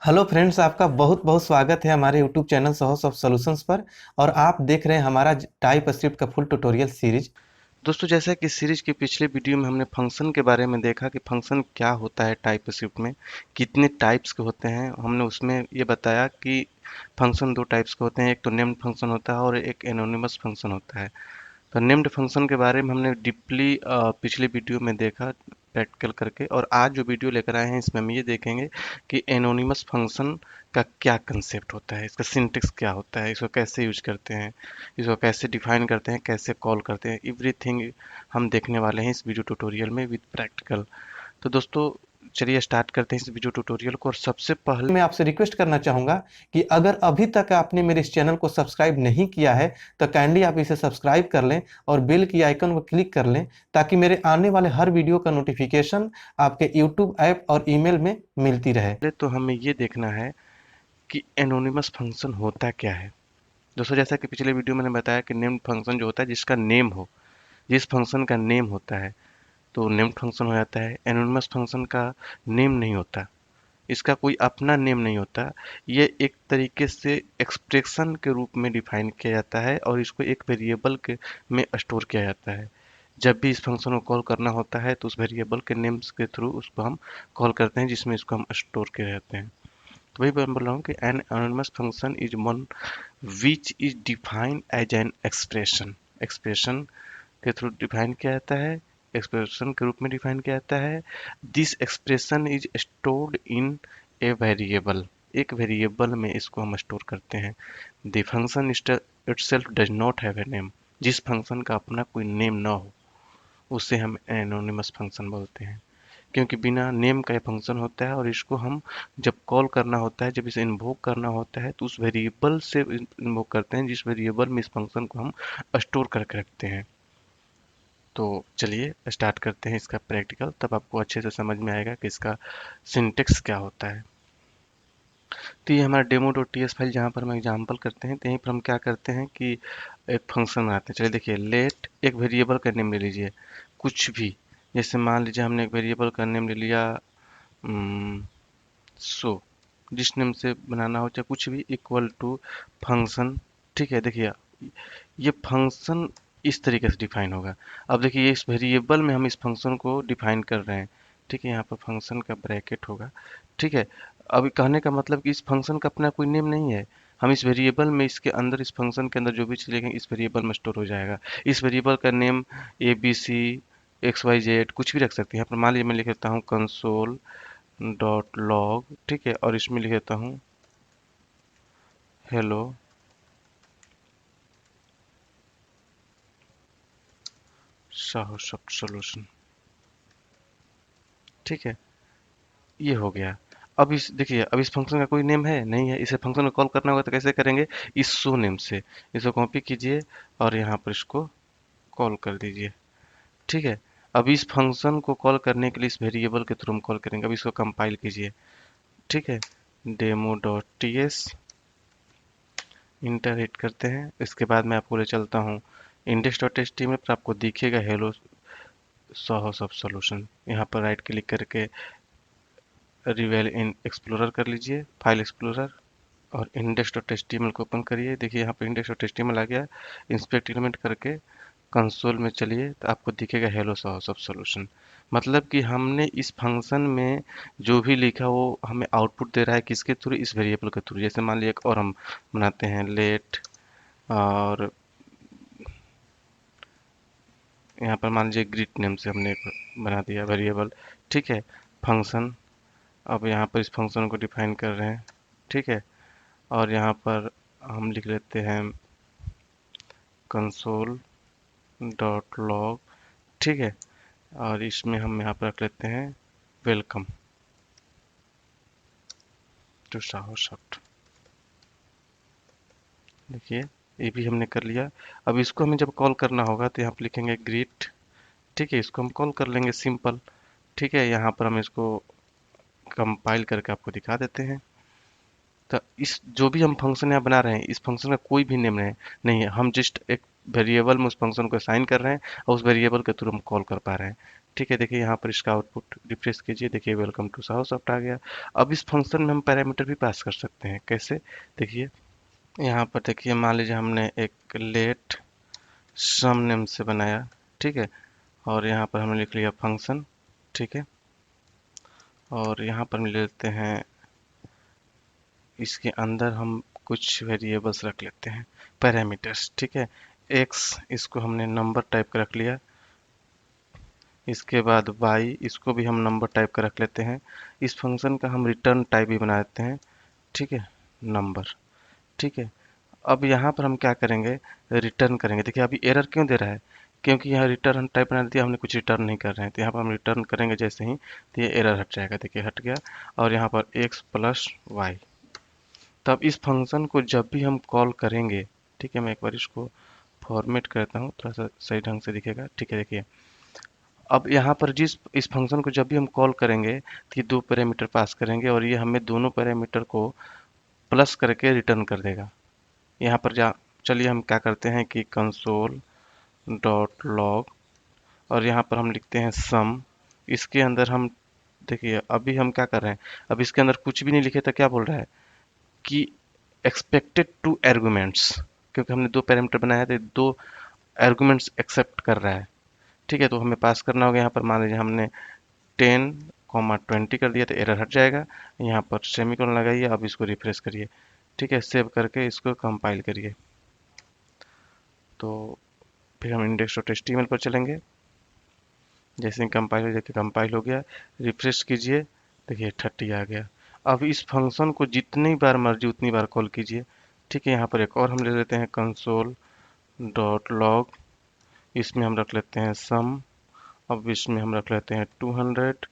Hello friends, आपका बहुत बहुत स्वागत है हमारे YouTube channel sauce of solutions पर। और आप देख रहे हैं हमारा टाइप स्क्रिप्ट का फुल ट्यूटोरियल सीरीज। दोस्तों, जैसा कि सीरीज के पिछले वीडियो में हमने फंक्शन के बारे में देखा कि फंक्शन क्या होता है टाइप स्क्रिप्ट में, कितने टाइप्स के होते हैं। हमने उसमें ये बताया कि फंक्शन दो टाइप्स के होते हैं, एक तो नेम्ड फंक्शन होता है और एक एनोनिमस फंक्शन होता है। तो नेम्ड फंक्शन के बारे में हमने डीपली पिछले वीडियो में देखा प्रैक्टिकल करके, और आज जो वीडियो लेकर आए हैं इसमें हम ये देखेंगे कि एनोनिमस फंक्शन का क्या कंसेप्ट होता है, इसका सिंटेक्स क्या होता है, इसको कैसे यूज करते हैं, इसको कैसे डिफाइन करते हैं, कैसे कॉल करते हैं, एवरीथिंग हम देखने वाले हैं इस वीडियो ट्यूटोरियल में विद प्रैक्टिकल। तो दोस्तों, चलिए स्टार्ट करते हैं इस वीडियो ट्यूटोरियल को। और सबसे पहले मैं आपसे रिक्वेस्ट करना चाहूँगा कि अगर अभी तक आपने मेरे इस चैनल को सब्सक्राइब नहीं किया है तो काइंडली आप इसे सब्सक्राइब कर लें और बेल की आइकन को क्लिक कर लें, ताकि मेरे आने वाले हर वीडियो का नोटिफिकेशन आपके यूट्यूब ऐप और ईमेल में मिलती रहे। तो हमें ये देखना है कि एनोनिमस फंक्शन होता क्या है। दोस्तों, जैसा कि पिछले वीडियो में मैंने बताया कि नेम्ड फंक्शन जो होता है जिसका नेम हो, जिस फंक्शन का नेम होता है तो नेम्ड फंक्शन हो जाता है। एनोनिमस फंक्शन का नेम नहीं होता, इसका कोई अपना नेम नहीं होता। ये एक तरीके से एक्सप्रेशन के रूप में डिफाइन किया जाता है और इसको एक वेरिएबल के में स्टोर किया जाता है। जब भी इस फंक्शन को कॉल करना होता है तो उस वेरिएबल के नेम्स के थ्रू उसको हम कॉल करते हैं जिसमें इसको हम स्टोर किए रहते हैं। तो वही मैं बोल रहा हूँ कि an anonymous function is one which is defined as an expression. Expression के थ्रू डिफाइन किया जाता है, एक्सप्रेशन के रूप में डिफाइन किया जाता है। This expression is stored in a variable. एक वेरिएबल में इसको हम स्टोर करते हैं। The function itself does not have a name. जिस फंक्शन का अपना कोई नेम ना हो उसे हम एनोनिमस फंक्शन बोलते हैं, क्योंकि बिना नेम का ये फंक्शन होता है और इसको हम जब कॉल करना होता है, जब इसे इन्वोक करना होता है तो उस वेरिएबल से इन्वोक करते हैं जिस वेरिएबल में इस फंक्शन को हम स्टोर करके रखते हैं। तो चलिए स्टार्ट करते हैं इसका प्रैक्टिकल, तब आपको अच्छे से समझ में आएगा कि इसका सिंटेक्स क्या होता है। तो ये हमारा demo dot T S file जहाँ पर हम एग्जाम्पल करते हैं, तो यहीं पर हम क्या करते हैं कि एक फंक्शन बनाते हैं। चलिए देखिए, लेट एक वेरिएबल का नेम ले लीजिए, कुछ भी। जैसे मान लीजिए हमने एक वेरिएबल का नेम ले लिया सो, जिस नेम से बनाना हो चाहे कुछ भी, इक्वल टू फंक्शन। ठीक है, देखिए ये फंक्शन इस तरीके से डिफाइन होगा। अब देखिए ये इस वेरिएबल में हम इस फंक्शन को डिफाइन कर रहे हैं। ठीक है, यहाँ पर फंक्शन का ब्रैकेट होगा। ठीक है, अब कहने का मतलब कि इस फंक्शन का अपना कोई नेम नहीं है। हम इस वेरिएबल में, इसके अंदर, इस फंक्शन के अंदर जो भी चीज़ लिखेंगे इस वेरिएबल में स्टोर हो जाएगा। इस वेरिएबल का name A B C X Y Z कुछ भी रख सकते हैं। यहाँ पर मान लीजिए मैं लिख देता हूँ कंसोल डॉट लॉग। ठीक है, और इसमें लिख देता हूँ हेलो साहो सॉफ्ट सॉल्यूशन। ठीक है, ये हो गया। अब इस देखिए, अब इस फंक्शन का कोई नेम है नहीं है, इसे फंक्शन को कॉल करना होगा तो कैसे करेंगे, इस शो नेम से। इसको कॉपी कीजिए और यहाँ पर इसको कॉल कर दीजिए। ठीक है, अब इस फंक्शन को कॉल करने के लिए इस वेरिएबल के थ्रू हम कॉल करेंगे। अब इसको कंपाइल कीजिए। ठीक है, demo dot T S enter hit करते हैं। इसके बाद मैं आपको ले चलता हूँ index dot H T M L पर। आपको दिखेगा हेलो सॉस ऑफ सॉल्यूशन। यहाँ पर राइट क्लिक करके रिवेल इन एक्सप्लोरर कर लीजिए, फाइल एक्सप्लोरर, और index dot H T M L को ओपन करिए। देखिए यहाँ पर index dot H T M L आ गया। इंस्पेक्ट एलिमेंट करके कंसोल में चलिए तो आपको दिखेगा हेलो सॉस ऑफ सॉल्यूशन। मतलब कि हमने इस फंक्शन में जो भी लिखा वो हमें आउटपुट दे रहा है, किसके थ्रू, इस वेरिएबल के थ्रू। जैसे मान लीजिए एक और हम बनाते हैं लेट, और यहाँ पर मान लीजिए ग्रीट नेम से हमने एक बना दिया वेरिएबल। ठीक है, फंक्शन। अब यहाँ पर इस फंक्शन को डिफाइन कर रहे हैं। ठीक है, और यहाँ पर हम लिख लेते हैं कंसोल डॉट लॉग। ठीक है, और इसमें हम यहाँ पर रख लेते हैं वेलकम टू साहो सॉफ्ट। देखिए ये भी हमने कर लिया। अब इसको हमें जब कॉल करना होगा तो यहाँ पर लिखेंगे ग्रीट। ठीक है, इसको हम कॉल कर लेंगे सिंपल। ठीक है, यहाँ पर हम इसको कंपाइल करके आपको दिखा देते हैं। तो इस जो भी हम फंक्शन यहाँ बना रहे हैं, इस फंक्शन का कोई भी नेम नहीं है। हम जस्ट एक वेरिएबल में उस फंक्शन को असाइन कर रहे हैं और उस वेरिएबल के थ्रू हम कॉल कर पा रहे हैं। ठीक है, देखिए यहाँ पर इसका आउटपुट रिफ्रेश कीजिए, देखिए वेलकम टू साहोसॉफ्ट आ गया। अब इस फंक्शन में हम पैरामीटर भी पास कर सकते हैं, कैसे? देखिए यहाँ पर देखिए, मान लीजिए हमने एक लेट सम नेम से बनाया, ठीक है, और यहाँ पर हमने लिख लिया फंक्शन, ठीक है, और यहाँ पर हम ले लेते हैं, इसके अंदर हम कुछ वेरिएबल्स रख लेते हैं, पैरामीटर्स, ठीक है। एक्स, इसको हमने नंबर टाइप कर रख लिया, इसके बाद y, इसको भी हम नंबर टाइप का रख लेते हैं। इस फंक्शन का हम रिटर्न टाइप भी बना देते हैं, ठीक है, नंबर, ठीक है। अब यहाँ पर हम क्या करेंगे, रिटर्न करेंगे। देखिए अभी एरर क्यों दे रहा है, क्योंकि यहाँ रिटर्न टाइप बना दिया हमने, कुछ रिटर्न नहीं कर रहे हैं, तो यहाँ पर हम रिटर्न करेंगे जैसे ही, तो ये एरर हट जाएगा, देखिए हट गया। और यहाँ पर x प्लस वाई, तब इस फंक्शन को जब भी हम कॉल करेंगे, ठीक है, मैं एक बार इसको फॉर्मेट करता हूँ, थोड़ा सा सही ढंग से दिखेगा, ठीक है। देखिए अब यहाँ पर जिस इस फंक्शन को जब भी हम कॉल करेंगे तो ये दो पैरामीटर पास करेंगे और ये हमें दोनों पैरामीटर को प्लस करके रिटर्न कर देगा। यहाँ पर जा चलिए हम क्या करते हैं कि कंसोल डॉट लॉग, और यहाँ पर हम लिखते हैं सम। इसके अंदर हम देखिए अभी हम क्या कर रहे हैं, अब इसके अंदर कुछ भी नहीं लिखे तो क्या बोल रहा है कि एक्सपेक्टेड टू आर्गुमेंट्स, क्योंकि हमने दो पैरामीटर बनाया तो दो आर्गुमेंट्स एक्सेप्ट कर रहा है, ठीक है। तो हमें पास करना होगा, यहाँ पर मान लीजिए हमने 10, 20 कर दिया तो एरर हट जाएगा। यहाँ पर सेमीकोलन लगाइए, अब इसको रिफ्रेश करिए, ठीक है, सेव करके इसको कंपाइल करिए। तो फिर हम index.html पर चलेंगे, जैसे ही कंपाइल हो, देखिए कंपाइल हो गया, रिफ्रेश कीजिए, देखिए 30 आ गया। अब इस फंक्शन को जितनी बार मर्जी उतनी बार कॉल कीजिए, ठीक है। यहाँ पर एक और हम ले लेते हैं कंसोल डॉट लॉग, इसमें हम रख लेते हैं सम, अब इसमें हम रख लेते हैं 200,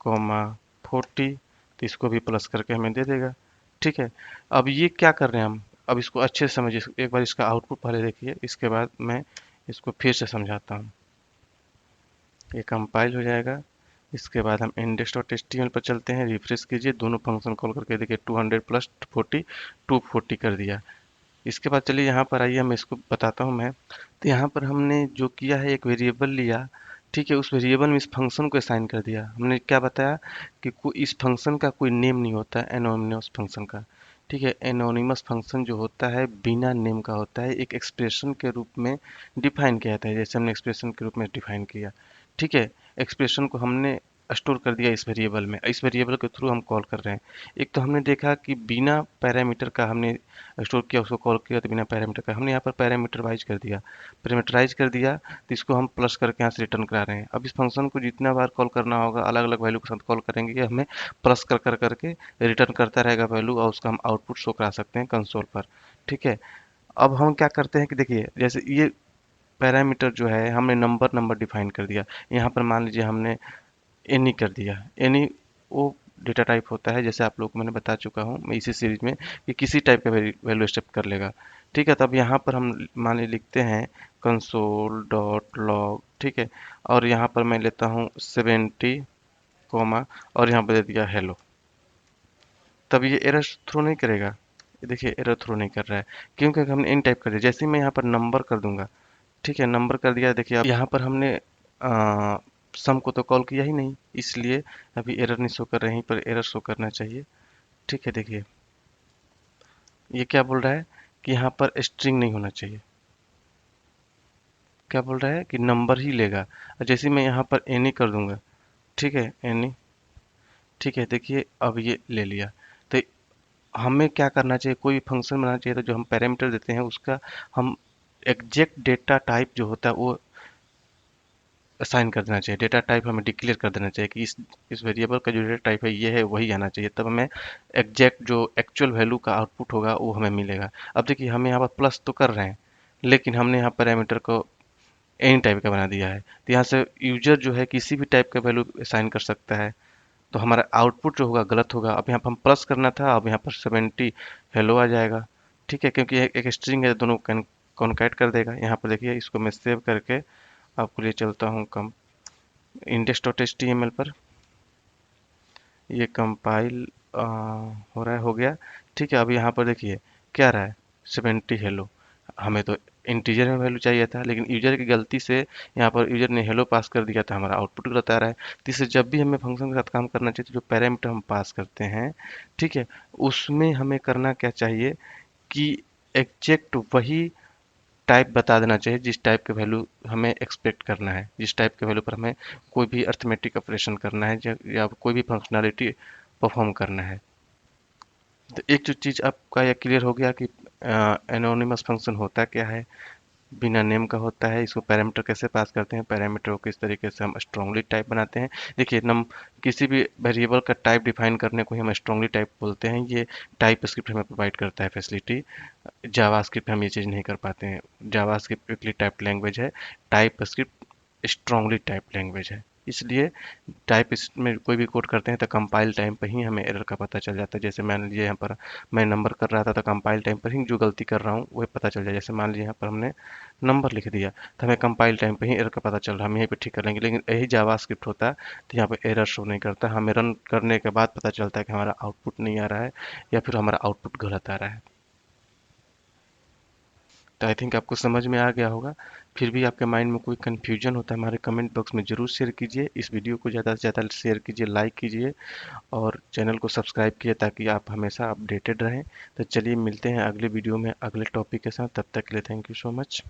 40, तो इसको भी प्लस करके हमें दे देगा, ठीक है। अब ये क्या कर रहे हैं हम, अब इसको अच्छे से समझिए, एक बार इसका आउटपुट पहले देखिए, इसके बाद मैं इसको फिर से समझाता हूँ। ये कंपाइल हो जाएगा, इसके बाद हम index.html पर चलते हैं, रिफ्रेश कीजिए, दोनों फंक्शन कॉल करके देखिए 200 प्लस 40, 240 कर दिया। इसके बाद चलिए यहाँ पर आइए, मैं इसको बताता हूँ मैं। तो यहाँ पर हमने जो किया है, एक वेरिएबल लिया, ठीक है, उस वेरिएबल में इस फंक्शन को असाइन कर दिया। हमने क्या बताया कि इस फंक्शन का कोई नेम नहीं होता है, एनोनिमस फंक्शन का, ठीक है। एनोनिमस फंक्शन जो होता है बिना नेम का होता है, एक एक्सप्रेशन के रूप में डिफाइन किया जाता है, जैसे हमने एक्सप्रेशन के रूप में डिफाइन किया, ठीक है। एक्सप्रेशन को हमने स्टोर कर दिया इस वेरिएबल में, इस वेरिएबल के थ्रू हम कॉल कर रहे हैं। एक तो हमने देखा कि बिना पैरामीटर का हमने स्टोर किया, उसको कॉल किया, तो बिना पैरामीटर का हमने यहाँ पर पैरामीटर वाइज कर दिया, पैरामीटराइज कर दिया, तो इसको हम प्लस करके यहाँ से रिटर्न करा रहे हैं। अब इस फंक्शन को जितना बार कॉल करना होगा, अलग अलग वैल्यू के साथ कॉल करेंगे, ये हमें प्लस कर कर करके रिटर्न करता रहेगा वैल्यू, और उसका हम आउटपुट शो करा सकते हैं कंसोल पर, ठीक है। अब हम क्या करते हैं कि देखिए, जैसे ये पैरामीटर जो है हमने नंबर नंबर डिफाइन कर दिया, यहाँ पर मान लीजिए हमने एनी कर दिया। एनी वो डेटा टाइप होता है, जैसे आप लोग को मैंने बता चुका हूँ मैं इसी सीरीज में, कि किसी टाइप का वैल्यू एक्सेप्ट कर लेगा, ठीक है। तब यहाँ पर हम मान ली लिखते हैं कंसोल डॉट लॉग, ठीक है, और यहाँ पर मैं लेता हूँ 70, कोमा, और यहाँ पर दे दिया हेलो। तब ये एरर थ्रो नहीं करेगा, ये देखिए एरर थ्रो नहीं कर रहा है, क्योंकि हमने इन टाइप कर दिया। जैसे ही मैं यहाँ पर नंबर कर दूंगा, ठीक है, नंबर कर दिया, देखिए अब यहाँ पर हमने सम को तो कॉल किया ही नहीं, इसलिए अभी एरर नहीं शो कर रहे हैं, पर एरर शो करना चाहिए, ठीक है। देखिए ये क्या बोल रहा है कि यहाँ पर स्ट्रिंग नहीं होना चाहिए, क्या बोल रहा है कि नंबर ही लेगा। और जैसे मैं यहाँ पर एनी कर दूंगा, ठीक है, एनी, ठीक है, देखिए अब ये ले लिया। तो हमें क्या करना चाहिए, कोई फंक्शन बनाना चाहिए, तो जो हम पैरामीटर देते हैं उसका हम एग्जैक्ट डेटा टाइप जो होता है वो असाइन कर देना चाहिए, डेटा टाइप हमें डिक्लेयर कर देना चाहिए कि इस वेरिएबल का जो डेटा टाइप है ये है, वही आना चाहिए, तब हमें एग्जैक्ट जो एक्चुअल वैल्यू का आउटपुट होगा वो हमें मिलेगा। अब देखिए हम यहाँ पर प्लस तो कर रहे हैं, लेकिन हमने यहाँ पैरामीटर को एनी टाइप का बना दिया है, तो यहाँ से यूजर जो है किसी भी टाइप का वैल्यू असाइन कर सकता है, तो हमारा आउटपुट जो होगा गलत होगा। अब यहाँ पर हम प्लस करना था, अब यहाँ पर 70 हेलो आ जाएगा, ठीक है, क्योंकि एक स्ट्रिंग है, दोनों कॉन्कैट कर देगा। यहाँ पर देखिए इसको मैं सेव करके आपको लिए चलता हूँ कम index.html पर, ये कंपाइल हो रहा है, हो गया, ठीक है। अब यहाँ पर देखिए क्या रहा है, 70 हेलो, हमें तो इंटीजर में वैल्यू चाहिए था, लेकिन यूजर की गलती से यहाँ पर यूजर ने हेलो पास कर दिया था, हमारा आउटपुट गलत आ रहा है। तो इससे जब भी हमें फंक्शन के साथ काम करना चाहिए, तो जो पैरामीटर हम पास करते हैं, ठीक है, उसमें हमें करना क्या चाहिए कि एग्जैक्ट वही टाइप बता देना चाहिए जिस टाइप के वैल्यू हमें एक्सपेक्ट करना है, जिस टाइप के वैल्यू पर हमें कोई भी अर्थमेटिक ऑपरेशन करना है या कोई भी फंक्शनैलिटी परफॉर्म करना है। तो एक जो चीज़ आपका यह क्लियर हो गया कि एनोनिमस फंक्शन होता क्या है, बिना नेम का होता है, इसको पैरामीटर कैसे पास करते हैं, पैरामीटर को किस तरीके से हम स्ट्रांगली टाइप बनाते हैं। देखिए नम किसी भी वेरिएबल का टाइप डिफाइन करने को ही हम स्ट्रांगली टाइप बोलते हैं। ये टाइप स्क्रिप्ट हमें प्रोवाइड करता है फैसिलिटी। जावास्क्रिप्ट हम ये चीज़ नहीं कर पाते हैं। जावास्क्रिप्ट क्विकली टाइप लैंग्वेज है, type script strongly type language है। इसलिए टाइप में कोई भी कोड करते हैं तो कंपाइल टाइम पर ही हमें एरर का पता चल जाता है। जैसे मान लीजिए यहाँ पर मैं नंबर कर रहा था, तो कंपाइल टाइम पर ही जो गलती कर रहा हूँ वह पता चल जाए। जैसे मान लीजिए यहाँ पर हमने नंबर लिख दिया, तो हमें कंपाइल टाइम पे ही एरर का पता चल रहा है, हम यहीं पे ठीक कर लेंगे। लेकिन यही जावास्क्रिप्ट होता तो यहाँ पे एरर शो नहीं करता, हमें रन करने के बाद पता चलता है कि हमारा आउटपुट नहीं आ रहा है या फिर हमारा आउटपुट गलत आ रहा है। तो आई थिंक आपको समझ में आ गया होगा। फिर भी आपके माइंड में कोई कन्फ्यूजन होता है, हमारे कमेंट बॉक्स में ज़रूर शेयर कीजिए। इस वीडियो को ज़्यादा से ज़्यादा शेयर कीजिए, लाइक कीजिए और चैनल को सब्सक्राइब कीजिए ताकि आप हमेशा अपडेटेड रहें। तो चलिए मिलते हैं अगले वीडियो में अगले टॉपिक के साथ। तब तक के लिए थैंक यू सो मच।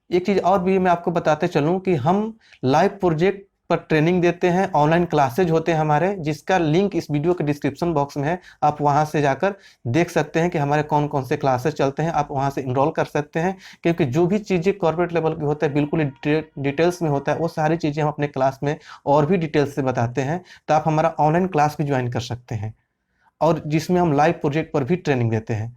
एक चीज़ और भी मैं आपको बताते चलूँ कि हम लाइव प्रोजेक्ट पर ट्रेनिंग देते हैं, ऑनलाइन क्लासेज होते हैं हमारे, जिसका लिंक इस वीडियो के डिस्क्रिप्शन बॉक्स में है। आप वहां से जाकर देख सकते हैं कि हमारे कौन कौन से क्लासेस चलते हैं, आप वहां से इनरोल कर सकते हैं। क्योंकि जो भी चीज़ें कॉर्पोरेट लेवल की होता है बिल्कुल डिटेल्स में होता है, वो सारी चीज़ें हम अपने क्लास में और भी डिटेल्स से बताते हैं। तो आप हमारा ऑनलाइन क्लास भी ज्वाइन कर सकते हैं, और जिसमें हम लाइव प्रोजेक्ट पर भी ट्रेनिंग देते हैं।